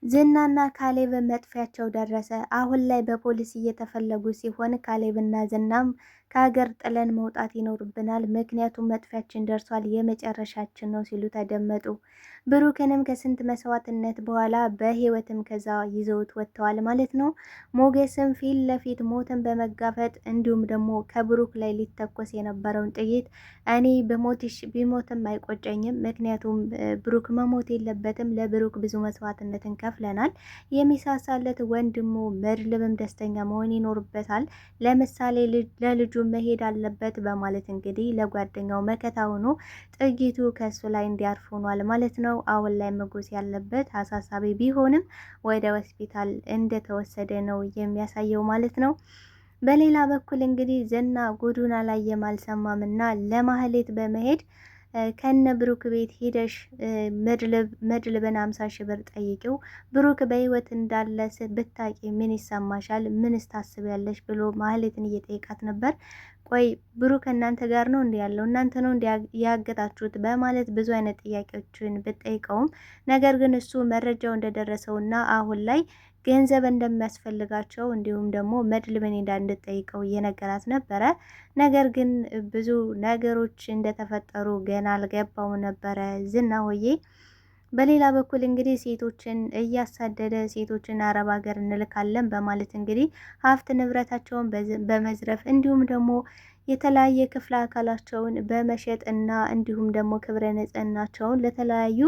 ዝናና ካሌብ መጥፊያቸው ደረሰ። አሁን ላይ በፖሊስ እየተፈለጉ ሲሆን ካሌብና ዝናም ከሀገር ጥለን መውጣት ይኖርብናል፣ ምክንያቱም መጥፊያችን ደርሷል፣ የመጨረሻችን ነው ሲሉ ተደመጡ። ብሩክንም ከስንት መስዋዕትነት በኋላ በህይወትም ከዛ ይዘውት ወጥተዋል ማለት ነው። ሞገስም ፊት ለፊት ሞትን በመጋፈጥ እንዲሁም ደግሞ ከብሩክ ላይ ሊተኮስ የነበረውን ጥይት እኔ በሞትሽ ቢሞትም አይቆጨኝም፣ ምክንያቱም ብሩክ መሞት የለበትም፣ ለብሩክ ብዙ መስዋዕትነትን ከፍለናል፣ የሚሳሳለት ወንድሙ መድልብም ደስተኛ መሆን ይኖርበታል፣ ለምሳሌ ለልጁ መሄድ አለበት በማለት እንግዲህ ለጓደኛው መከታ ሆኖ ጥይቱ ከሱ ላይ እንዲያርፍ ሆኗል ማለት ነው። አሁን ላይ መጎስ ያለበት አሳሳቢ ቢሆንም ወደ ሆስፒታል እንደተወሰደ ነው የሚያሳየው ማለት ነው። በሌላ በኩል እንግዲህ ዝና ጉዱን አላየም አልሰማም እና ለማህሌት በመሄድ ከነ ብሩክ ቤት ሄደሽ መድልብን 50 ሺህ ብር ጠይቂው፣ ብሩክ በህይወት እንዳለ ብታቂ ምን ይሰማሻል? ምን ታስቢያለሽ? ብሎ ማህሌትን እየጠየቃት ነበር። ቆይ ብሩክ እናንተ ጋር ነው እንዲ ያለው? እናንተ ነው እንዲ ያገታችሁት? በማለት ብዙ አይነት ጥያቄዎችን ብጠይቀውም ነገር ግን እሱ መረጃው እንደደረሰውና አሁን ላይ ገንዘብ እንደሚያስፈልጋቸው እንዲሁም ደግሞ መድልብን ሄዳ እንድጠይቀው እየነገራት ነበረ። ነገር ግን ብዙ ነገሮች እንደተፈጠሩ ገና አልገባው ነበረ ዝና ሆዬ። በሌላ በኩል እንግዲህ ሴቶችን እያሳደደ ሴቶችን አረብ ሀገር እንልካለን በማለት እንግዲህ ሀብት ንብረታቸውን በመዝረፍ እንዲሁም ደግሞ የተለያየ ክፍለ አካላቸውን በመሸጥ እና እንዲሁም ደግሞ ክብረ ንጽህናቸውን ለተለያዩ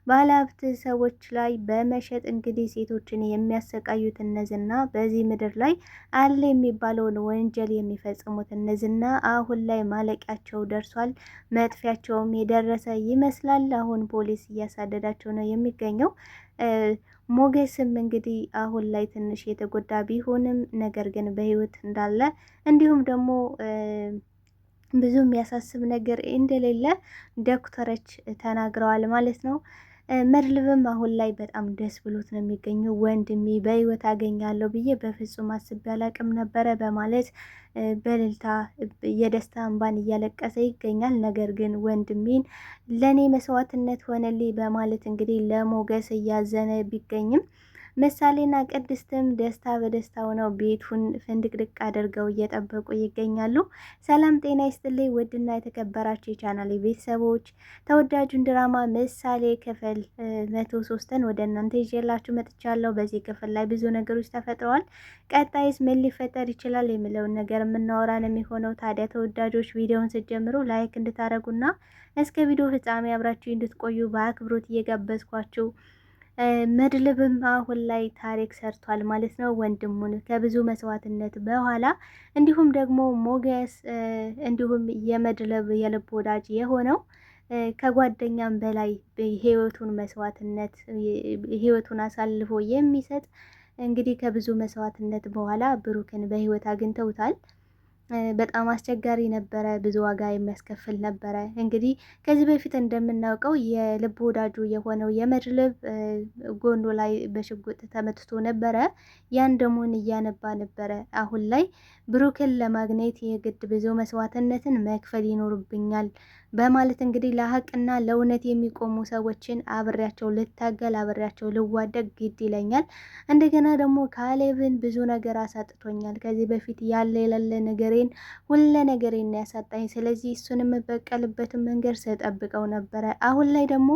ባለሀብት ሰዎች ላይ በመሸጥ እንግዲህ ሴቶችን የሚያሰቃዩት እነዝና በዚህ ምድር ላይ አለ የሚባለውን ወንጀል የሚፈጽሙት እነዝና አሁን ላይ ማለቂያቸው ደርሷል። መጥፊያቸውም የደረሰ ይመስላል። አሁን ፖሊስ እያሳደዳቸው ነው የሚገኘው። ሞገስም እንግዲህ አሁን ላይ ትንሽ የተጎዳ ቢሆንም ነገር ግን በህይወት እንዳለ እንዲሁም ደግሞ ብዙ የሚያሳስብ ነገር እንደሌለ ዶክተሮች ተናግረዋል ማለት ነው። መድልብም አሁን ላይ በጣም ደስ ብሎት ነው የሚገኘው። ወንድሜ በህይወት አገኛለሁ ብዬ በፍጹም አስቤ አላቅም ነበረ በማለት በእልልታ የደስታ እንባን እያለቀሰ ይገኛል። ነገር ግን ወንድሜን ለእኔ መስዋዕትነት ሆነልኝ በማለት እንግዲህ ለሞገስ እያዘነ ቢገኝም ምሳሌና ቅድስትም ደስታ በደስታ ሆነው ቤቱን ፍንድቅድቅ አድርገው እየጠበቁ ይገኛሉ። ሰላም ጤና ይስጥልኝ ውድና የተከበራችሁ የቻናሌ ቤተሰቦች ተወዳጁን ድራማ ምሳሌ ክፍል 103ን ወደ እናንተ ይዤላችሁ መጥቻለሁ። በዚህ ክፍል ላይ ብዙ ነገሮች ተፈጥረዋል። ቀጣይስ ምን ሊፈጠር ይችላል የሚለውን ነገር የምናወራ ነው የሚሆነው። ታዲያ ተወዳጆች ቪዲዮውን ስትጀምሩ ላይክ እንድታደርጉና እስከ ቪዲዮ ፍጻሜ አብራችሁ እንድትቆዩ በአክብሮት እየጋበዝኳችሁ መድልብም አሁን ላይ ታሪክ ሰርቷል ማለት ነው። ወንድሙን ከብዙ መስዋዕትነት በኋላ እንዲሁም ደግሞ ሞገስ እንዲሁም የመድልብ የልብ ወዳጅ የሆነው ከጓደኛም በላይ ህይወቱን መስዋዕትነት ህይወቱን አሳልፎ የሚሰጥ እንግዲህ ከብዙ መስዋዕትነት በኋላ ብሩክን በህይወት አግኝተውታል። በጣም አስቸጋሪ ነበረ፣ ብዙ ዋጋ የሚያስከፍል ነበረ። እንግዲህ ከዚህ በፊት እንደምናውቀው የልብ ወዳጁ የሆነው የመድልብ ጎኑ ላይ በሽጉጥ ተመትቶ ነበረ። ያን ደሙን እያነባ ነበረ። አሁን ላይ ብሩክን ለማግኘት የግድ ብዙ መስዋዕትነትን መክፈል ይኖርብኛል በማለት እንግዲህ ለሀቅና ለእውነት የሚቆሙ ሰዎችን አብሬያቸው ልታገል አብሬያቸው ልዋደቅ ግድ ይለኛል። እንደገና ደግሞ ካሌብን ብዙ ነገር አሳጥቶኛል። ከዚህ በፊት ያለ የሌለ ነገሬን ሁለ ነገሬን ያሳጣኝ። ስለዚህ እሱን የምበቀልበትን መንገድ ስጠብቀው ነበረ። አሁን ላይ ደግሞ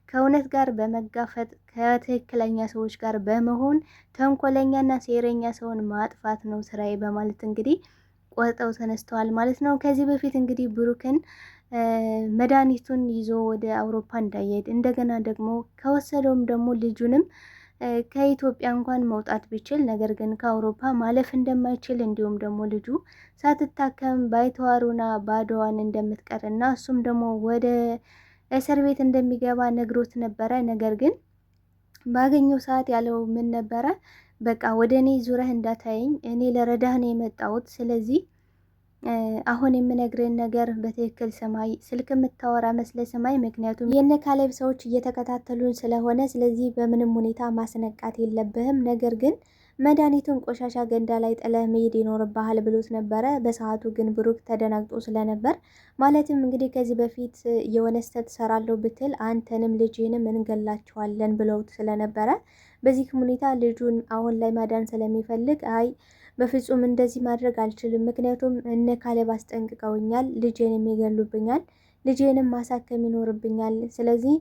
ከእውነት ጋር በመጋፈጥ ከትክክለኛ ሰዎች ጋር በመሆን ተንኮለኛና ሴረኛ ሰውን ማጥፋት ነው ስራዬ በማለት እንግዲህ ቆርጠው ተነስተዋል ማለት ነው። ከዚህ በፊት እንግዲህ ብሩክን መድኃኒቱን ይዞ ወደ አውሮፓ እንዳይሄድ እንደገና ደግሞ ከወሰደውም ደግሞ ልጁንም ከኢትዮጵያ እንኳን መውጣት ቢችል ነገር ግን ከአውሮፓ ማለፍ እንደማይችል እንዲሁም ደግሞ ልጁ ሳትታከም ባይተዋሩና ባዶዋን እንደምትቀርና እሱም ደግሞ ወደ እስር ቤት እንደሚገባ ነግሮት ነበረ። ነገር ግን ባገኘው ሰዓት ያለው ምን ነበረ? በቃ ወደ እኔ ዙረህ እንዳታየኝ፣ እኔ ለረዳህ ነው የመጣሁት። ስለዚህ አሁን የምነግርህን ነገር በትክክል ሰማይ፣ ስልክ የምታወራ መስለ ሰማይ። ምክንያቱም የነ ካሌብ ሰዎች እየተከታተሉን ስለሆነ ስለዚህ በምንም ሁኔታ ማስነቃት የለብህም። ነገር ግን መድኃኒቱን ቆሻሻ ገንዳ ላይ ጥለህ መሄድ ይኖርብሃል ብሎት ነበረ። በሰዓቱ ግን ብሩክ ተደናግጦ ስለነበር ማለትም እንግዲህ ከዚህ በፊት የሆነ ስህተት ሰራለሁ ብትል አንተንም ልጅህንም እንገላቸዋለን ብለውት ስለነበረ በዚህ ሁኔታ ልጁን አሁን ላይ ማዳን ስለሚፈልግ አይ በፍጹም እንደዚህ ማድረግ አልችልም፣ ምክንያቱም እነ ካሌብ አስጠንቅቀውኛል፣ ልጄንም ይገሉብኛል፣ ልጄንም ማሳከም ይኖርብኛል። ስለዚህ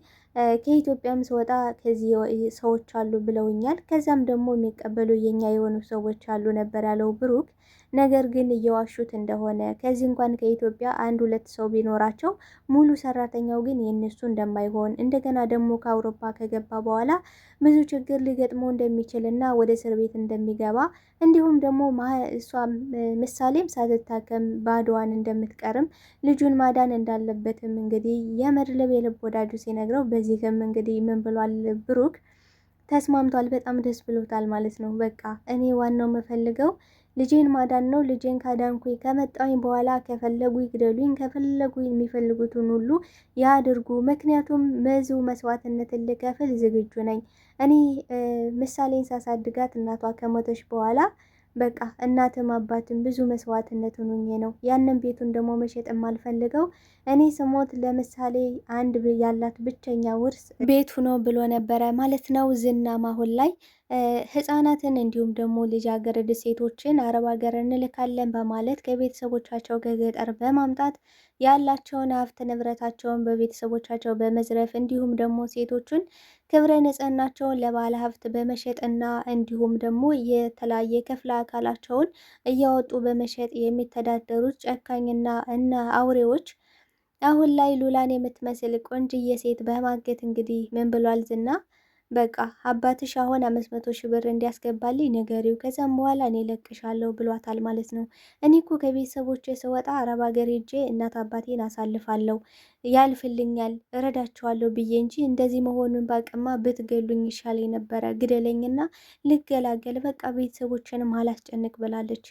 ከኢትዮጵያም ስወጣ ከዚህ ሰዎች አሉ ብለውኛል። ከዛም ደግሞ የሚቀበሉ የኛ የሆኑ ሰዎች አሉ ነበር ያለው ብሩክ። ነገር ግን እየዋሹት እንደሆነ ከዚህ እንኳን ከኢትዮጵያ አንድ ሁለት ሰው ቢኖራቸው ሙሉ ሰራተኛው ግን የነሱ እንደማይሆን እንደገና ደግሞ ከአውሮፓ ከገባ በኋላ ብዙ ችግር ሊገጥመው እንደሚችልና ወደ እስር ቤት እንደሚገባ እንዲሁም ደግሞ እሷ ምሳሌም ሳትታከም ባዶዋን እንደምትቀርም ልጁን ማዳን እንዳለበትም እንግዲህ የመድብል የልብ ወዳጁ ሲነግረው፣ በዚህም እንግዲህ ምን ብሏል ብሩክ ተስማምቷል። በጣም ደስ ብሎታል ማለት ነው። በቃ እኔ ዋናው የምፈልገው ልጄን ማዳን ነው። ልጄን ካዳንኩኝ ከመጣሁኝ በኋላ ከፈለጉ ይግደሉኝ፣ ከፈለጉ የሚፈልጉትን ሁሉ ያድርጉ። ምክንያቱም ብዙ መስዋዕትነትን ልከፍል ዝግጁ ነኝ። እኔ ምሳሌን ሳሳድጋት እናቷ ከሞተች በኋላ በቃ እናትም አባትም ብዙ መስዋዕትነት ሆኖኝ ነው ያንን ቤቱን ደግሞ መሸጥ የማልፈልገው። እኔ ስሞት ለምሳሌ አንድ ያላት ብቸኛ ውርስ ቤቱ ነው ብሎ ነበረ ማለት ነው። ዝናም አሁን ላይ ህጻናትን እንዲሁም ደግሞ ልጃገረድ ሴቶችን አረብ ሀገር እንልካለን በማለት ከቤተሰቦቻቸው ከገጠር በማምጣት ያላቸውን ሀብት ንብረታቸውን በቤተሰቦቻቸው በመዝረፍ እንዲሁም ደግሞ ሴቶችን ክብረ ንጽህናቸውን ለባለ ሀብት በመሸጥና እንዲሁም ደግሞ የተለያየ ክፍለ አካላቸውን እያወጡ በመሸጥ የሚተዳደሩት ጨካኝና እና አውሬዎች አሁን ላይ ሉላን የምትመስል ቆንጅዬ ሴት በማገት እንግዲህ ምን ብሏል ዝና? በቃ አባትሽ አሁን 500,000 ብር እንዲያስገባልኝ ንገሪው፣ ከዛም በኋላ እኔ ለቅሻለሁ ብሏታል ማለት ነው። እኔ እኮ ከቤተሰቦቼ ስወጣ አረብ ሀገር ሄጄ እናት አባቴን አሳልፋለሁ፣ ያልፍልኛል፣ እረዳቸዋለሁ ብዬ እንጂ እንደዚህ መሆኑን ባቅማ ብትገሉኝ ይሻል ነበረ፣ ግደለኝና ልገላገል፣ በቃ ቤተሰቦችንም አላስጨንቅ ብላለች።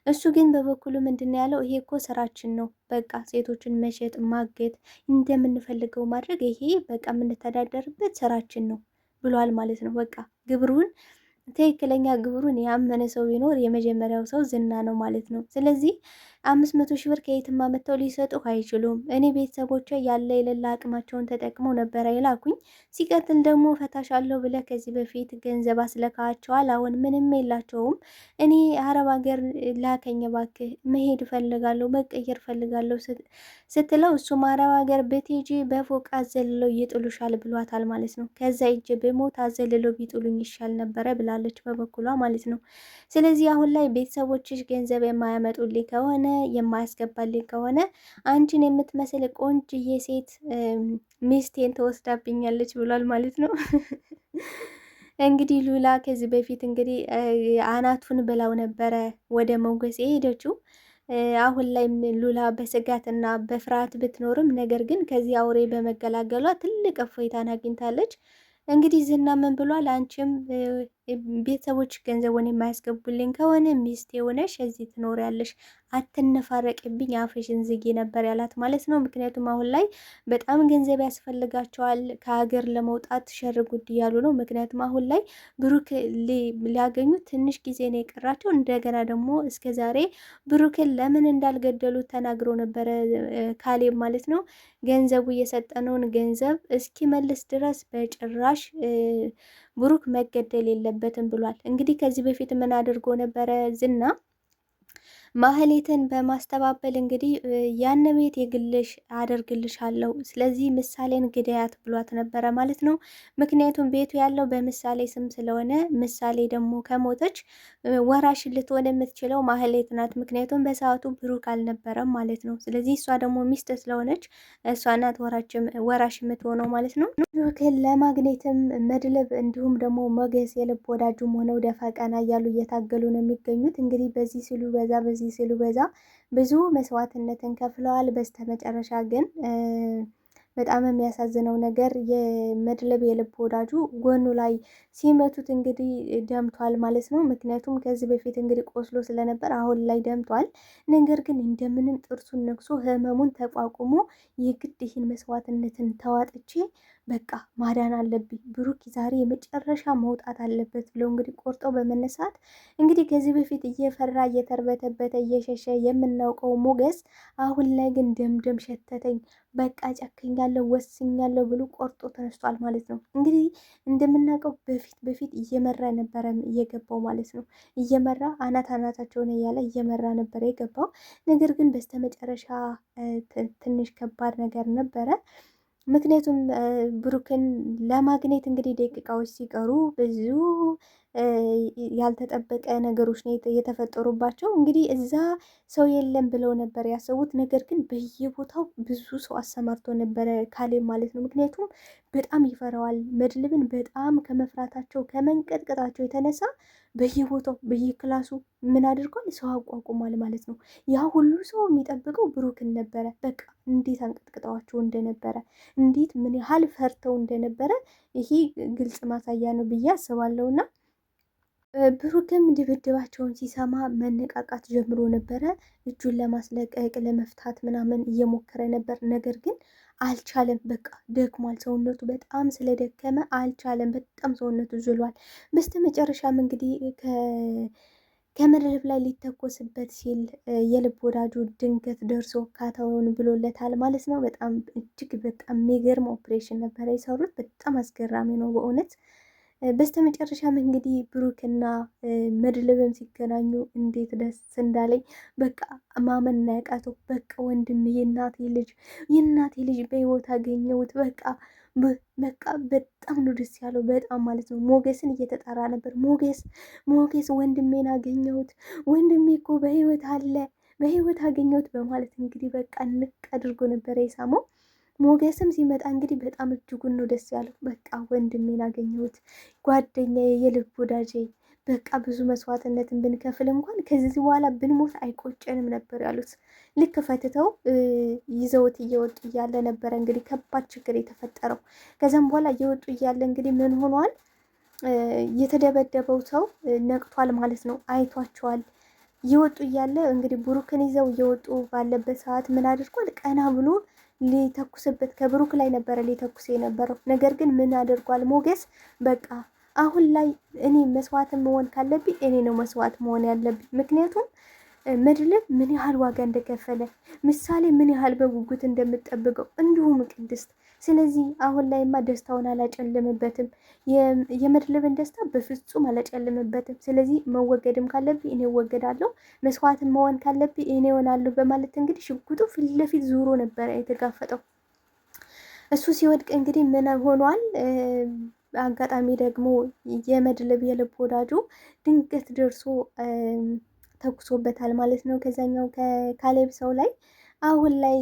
እሱ ግን በበኩሉ ምንድን ያለው ይሄ እኮ ስራችን ነው፣ በቃ ሴቶችን መሸጥ ማገት እንደምንፈልገው ማድረግ ይሄ በቃ የምንተዳደርበት ስራችን ነው ብሏል ማለት ነው። በቃ ግብሩን ትክክለኛ ግብሩን ያመነ ሰው ቢኖር የመጀመሪያው ሰው ዝና ነው ማለት ነው። ስለዚህ 500,000 ብር ከየትም አመጥተው ሊሰጡህ አይችሉም። እኔ ቤተሰቦቼ ያለ የሌላ አቅማቸውን ተጠቅመው ነበር አይላኩኝ። ሲቀጥል ደግሞ ፈታሻለሁ ብለህ ከዚህ በፊት ገንዘብ አስለካቸዋል። አሁን ምንም የላቸውም። እኔ አረብ ሀገር ላከኝ እባክህ፣ መሄድ እፈልጋለሁ፣ መቀየር እፈልጋለሁ ስትለው እሱም አረብ ሀገር ብትሄጂ በፎቅ አዘልለው ይጥሉሻል ብሏታል ማለት ነው። ከዛ እጅ በሞት አዘልለው ቢጥሉኝ ይሻል ነበረ ብላለች በበኩሏ ማለት ነው። ስለዚህ አሁን ላይ ቤተሰቦችሽ ገንዘብ የማያመጡልኝ ከሆነ የማያስገባልኝ ከሆነ አንቺን የምትመስል ቆንጅዬ ሴት ሚስቴን ተወስዳብኛለች ብሏል ማለት ነው። እንግዲህ ሉላ ከዚህ በፊት እንግዲህ አናቱን ብላው ነበረ ወደ ሞገስ የሄደችው። አሁን ላይ ሉላ በስጋትና በፍርሃት ብትኖርም ነገር ግን ከዚህ አውሬ በመገላገሏ ትልቅ እፎይታን አግኝታለች። እንግዲህ ዝና ምን ብሏል? አንቺም ቤተሰቦች ገንዘቡን የማያስገቡልኝ ከሆነ ሚስቴ ሆነሽ እዚህ ትኖሪያለሽ፣ አትነፋረቅብኝ፣ አፍሽን ዝጊ ነበር ያላት ማለት ነው። ምክንያቱም አሁን ላይ በጣም ገንዘብ ያስፈልጋቸዋል። ከሀገር ለመውጣት ሸር ጉድ እያሉ ነው። ምክንያቱም አሁን ላይ ብሩክ ሊያገኙ ትንሽ ጊዜ ነው የቀራቸው። እንደገና ደግሞ እስከ ዛሬ ብሩክን ለምን እንዳልገደሉት ተናግሮ ነበረ ካሌብ ማለት ነው። ገንዘቡ የሰጠነውን ገንዘብ እስኪመልስ ድረስ በጭራሽ ብሩክ መገደል የለበትም ብሏል። እንግዲህ ከዚህ በፊት ምን አድርጎ ነበረ ዝና? ማህሌትን በማስተባበል እንግዲህ ያን ቤት የግልሽ አደርግልሻለሁ፣ ስለዚህ ምሳሌን ግዳያት ብሏት ነበረ ማለት ነው። ምክንያቱም ቤቱ ያለው በምሳሌ ስም ስለሆነ ምሳሌ ደግሞ ከሞተች ወራሽ ልትሆን የምትችለው ማህሌት ናት። ምክንያቱም በሰዓቱ ብሩክ አልነበረም ማለት ነው። ስለዚህ እሷ ደግሞ ሚስት ስለሆነች እሷ ናት ወራሽ የምትሆነው ማለት ነው። ብሩክን ለማግኘትም መድብል እንዲሁም ደግሞ ሞገስ የልብ ወዳጁም ሆነው ደፋ ቀና እያሉ እየታገሉ ነው የሚገኙት። እንግዲህ በዚህ ሲሉ በዛ ሲሉ በዛ ብዙ መስዋዕትነትን ከፍለዋል። በስተመጨረሻ ግን በጣም የሚያሳዝነው ነገር የመድብል የልብ ወዳጁ ጎኑ ላይ ሲመቱት እንግዲህ ደምቷል ማለት ነው። ምክንያቱም ከዚህ በፊት እንግዲህ ቆስሎ ስለነበር አሁን ላይ ደምቷል። ነገር ግን እንደምንም ጥርሱን ነክሶ ህመሙን ተቋቁሞ የግድ ይህን መስዋዕትነትን ተዋጥቼ በቃ ማዳን አለብኝ፣ ብሩክ ዛሬ የመጨረሻ መውጣት አለበት ብለው እንግዲህ ቆርጠው በመነሳት እንግዲህ ከዚህ በፊት እየፈራ እየተርበተበተ እየሸሸ የምናውቀው ሞገስ አሁን ላይ ግን ደምደም ሸተተኝ፣ በቃ ጨክኛለሁ፣ ወስኛለሁ ብሎ ቆርጦ ተነስቷል ማለት ነው። እንግዲህ እንደምናውቀው በፊት እየመራ ነበረ እየገባው ማለት ነው። እየመራ አናታቸውን እያለ እየመራ ነበረ የገባው። ነገር ግን በስተመጨረሻ ትንሽ ከባድ ነገር ነበረ። ምክንያቱም ብሩክን ለማግኘት እንግዲህ ደቂቃዎች ሲቀሩ ብዙ ያልተጠበቀ ነገሮች ነው የተፈጠሩባቸው። እንግዲህ እዛ ሰው የለም ብለው ነበር ያሰቡት። ነገር ግን በየቦታው ብዙ ሰው አሰማርቶ ነበረ ካሌብ ማለት ነው። ምክንያቱም በጣም ይፈራዋል መድልብን። በጣም ከመፍራታቸው ከመንቀጥቀጣቸው የተነሳ በየቦታው በየክላሱ ምን አድርጓል? ሰው አቋቁሟል ማለት ነው። ያ ሁሉ ሰው የሚጠብቀው ብሩክን ነበረ። በቃ እንዴት አንቀጥቅጠዋቸው እንደነበረ፣ እንዴት ምን ያህል ፈርተው እንደነበረ ይሄ ግልጽ ማሳያ ነው ብዬ አስባለሁና ብሩክም ድብድባቸውን ሲሰማ መነቃቃት ጀምሮ ነበረ። እጁን ለማስለቀቅ ለመፍታት ምናምን እየሞከረ ነበር። ነገር ግን አልቻለም። በቃ ደክሟል። ሰውነቱ በጣም ስለደከመ አልቻለም። በጣም ሰውነቱ ዝሏል። በስተ መጨረሻም እንግዲህ ከመድረክ ላይ ሊተኮስበት ሲል የልብ ወዳጁ ድንገት ደርሶ ካታውን ብሎለታል ማለት ነው። በጣም እጅግ በጣም የሚገርም ኦፕሬሽን ነበረ የሰሩት። በጣም አስገራሚ ነው በእውነት። በስተመጨረሻም እንግዲህ ብሩክና መድልብም ሲገናኙ እንዴት ደስ እንዳለኝ በቃ ማመን ያቃተው። በቃ ወንድም የእናቴ ልጅ በህይወት አገኘሁት። በቃ በጣም ነው ደስ ያለው፣ በጣም ማለት ነው። ሞገስን እየተጣራ ነበር። ሞገስ ወንድሜን አገኘሁት፣ ወንድሜ እኮ በህይወት አለ፣ በህይወት አገኘሁት በማለት እንግዲህ በቃ ንቅ አድርጎ ነበረ የሳመው። ሞገስም ሲመጣ እንግዲህ በጣም እጅጉን ነው ደስ ያለው። በቃ ወንድሜን አገኘሁት፣ ጓደኛዬ፣ የልብ ወዳጄ፣ በቃ ብዙ መስዋዕትነትን ብንከፍል እንኳን ከዚህ በኋላ ብንሞት አይቆጨንም ነበር ያሉት። ልክ ፈትተው ይዘውት እየወጡ እያለ ነበረ እንግዲህ ከባድ ችግር የተፈጠረው። ከዚያም በኋላ እየወጡ እያለ እንግዲህ ምን ሆኗል? የተደበደበው ሰው ነቅቷል ማለት ነው። አይቷቸዋል። እየወጡ እያለ እንግዲህ ብሩክን ይዘው እየወጡ ባለበት ሰዓት ምን አድርጓል? ቀና ብሎ ሊተኩስበት ከብሩክ ላይ ነበረ ሊተኩስ የነበረው። ነገር ግን ምን አድርጓል ሞገስ? በቃ አሁን ላይ እኔ መስዋዕት መሆን ካለብኝ እኔ ነው መስዋዕት መሆን ያለብኝ። ምክንያቱም መድልብ ምን ያህል ዋጋ እንደከፈለ፣ ምሳሌ ምን ያህል በጉጉት እንደምጠብቀው፣ እንዲሁም ቅድስት። ስለዚህ አሁን ላይማ ደስታውን አላጨልምበትም። የመድልብን ደስታ በፍጹም አላጨልምበትም። ስለዚህ መወገድም ካለብኝ እኔ እወገዳለሁ፣ መስዋዕትን መሆን ካለብኝ እኔ እሆናለሁ በማለት እንግዲህ ሽጉጡ ፊት ለፊት ዙሮ ነበረ የተጋፈጠው። እሱ ሲወድቅ እንግዲህ ምን ሆኗል? አጋጣሚ ደግሞ የመድልብ የልብ ወዳጁ ድንገት ደርሶ ተኩሶበታል ማለት ነው፣ ከዛኛው ከካሌብ ሰው ላይ። አሁን ላይ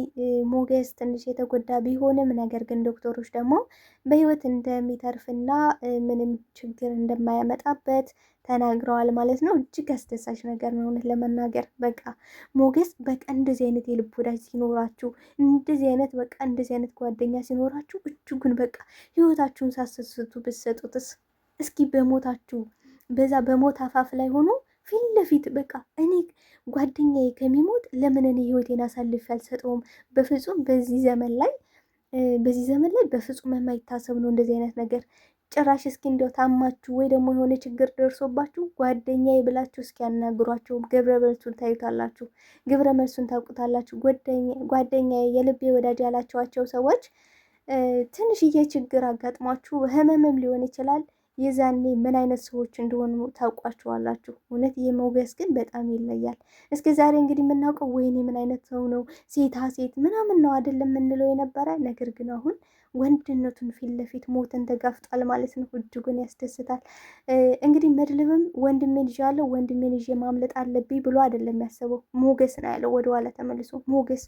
ሞገስ ትንሽ የተጎዳ ቢሆንም ነገር ግን ዶክተሮች ደግሞ በህይወት እንደሚተርፍና ምንም ችግር እንደማያመጣበት ተናግረዋል ማለት ነው። እጅግ አስደሳች ነገር ነው እውነት ለመናገር። በቃ ሞገስ በቃ እንደዚህ አይነት የልብ ወዳጅ ሲኖራችሁ፣ እንደዚህ አይነት ጓደኛ ሲኖራችሁ እጅጉን በቃ ህይወታችሁን ሳሰስቱ ብትሰጡትስ? እስኪ በሞታችሁ በዛ በሞት አፋፍ ላይ ሆኖ ፊት ለፊት በቃ እኔ ጓደኛዬ ከሚሞት ለምን እኔ ህይወቴን አሳልፌ አልሰጠውም? በፍጹም በዚህ ዘመን ላይ በፍጹም የማይታሰብ ነው እንደዚህ አይነት ነገር። ጭራሽ እስኪ እንዲያው ታማችሁ ወይ ደግሞ የሆነ ችግር ደርሶባችሁ ጓደኛዬ ብላችሁ እስኪ ያናግሯቸው። ግብረ መልሱን ታዩታላችሁ፣ ግብረ መልሱን ታውቁታላችሁ። ጓደኛዬ የልቤ ወዳጅ ያላቸዋቸው ሰዎች ትንሽዬ ችግር አጋጥሟችሁ ህመምም ሊሆን ይችላል፣ የዛኔ ምን አይነት ሰዎች እንደሆኑ ታውቋቸዋላችሁ። እውነት የሞገስ ግን በጣም ይለያል። እስከ ዛሬ እንግዲህ የምናውቀው ወይኔ ምን አይነት ሰው ነው ሴታ ሴት ምናምን ነው አይደለም የምንለው የነበረ። ነገር ግን አሁን ወንድነቱን ፊት ለፊት ሞትን ተጋፍጧል ማለት ነው። እጅጉን ያስደስታል። እንግዲህ መድልብም ወንድሜን ይዣለሁ፣ ወንድሜን ይዤ ማምለጥ አለብኝ ብሎ አይደለም ያሰበው። ሞገስ ነው ያለው ወደኋላ ተመልሶ። ሞገስ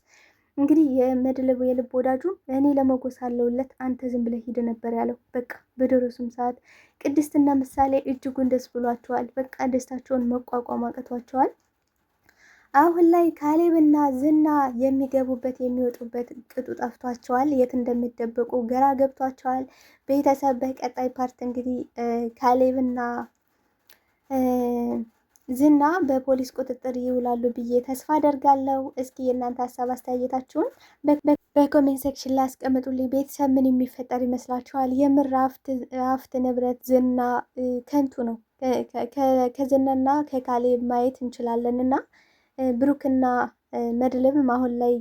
እንግዲህ የመድልብ የልብ ወዳጁ እኔ ለመጎስ አለውለት፣ አንተ ዝም ብለህ ሂድ ነበር ያለው። በቃ በደረሱም ሰዓት ቅድስትና ምሳሌ እጅጉን ደስ ብሏቸዋል። በቃ ደስታቸውን መቋቋም አቅቷቸዋል። አሁን ላይ ካሌብና ዝና የሚገቡበት የሚወጡበት ቅጡ ጠፍቷቸዋል። የት እንደሚደበቁ ግራ ገብቷቸዋል። ቤተሰብ በቀጣይ ፓርት እንግዲህ ካሌብና ዝና በፖሊስ ቁጥጥር ይውላሉ ብዬ ተስፋ አደርጋለሁ። እስኪ የእናንተ ሀሳብ አስተያየታችሁን በኮሜንት ሴክሽን ላይ አስቀምጡልኝ። ቤተሰብ ምን የሚፈጠር ይመስላችኋል? የምር ሀብት ንብረት ዝና ከንቱ ነው። ከዝናና ከካሌብ ማየት እንችላለን እና ብሩክና መድብልም አሁን ላይ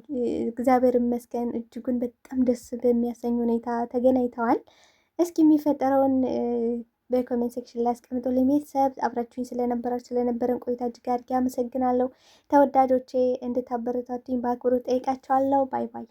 እግዚአብሔር ይመስገን እጅጉን በጣም ደስ በሚያሰኝ ሁኔታ ተገናኝተዋል። እስኪ የሚፈጠረውን በኮሜንት ሴክሽን ላይ አስቀምጡልኝ። ቤተሰብ አብራችሁኝ ስለነበረን ቆይታ እጅግ አድርጌ አመሰግናለሁ። ተወዳጆቼ እንድታበረታቱኝ በአክብሮት ጠይቃቸዋለሁ። ባይ ባይ።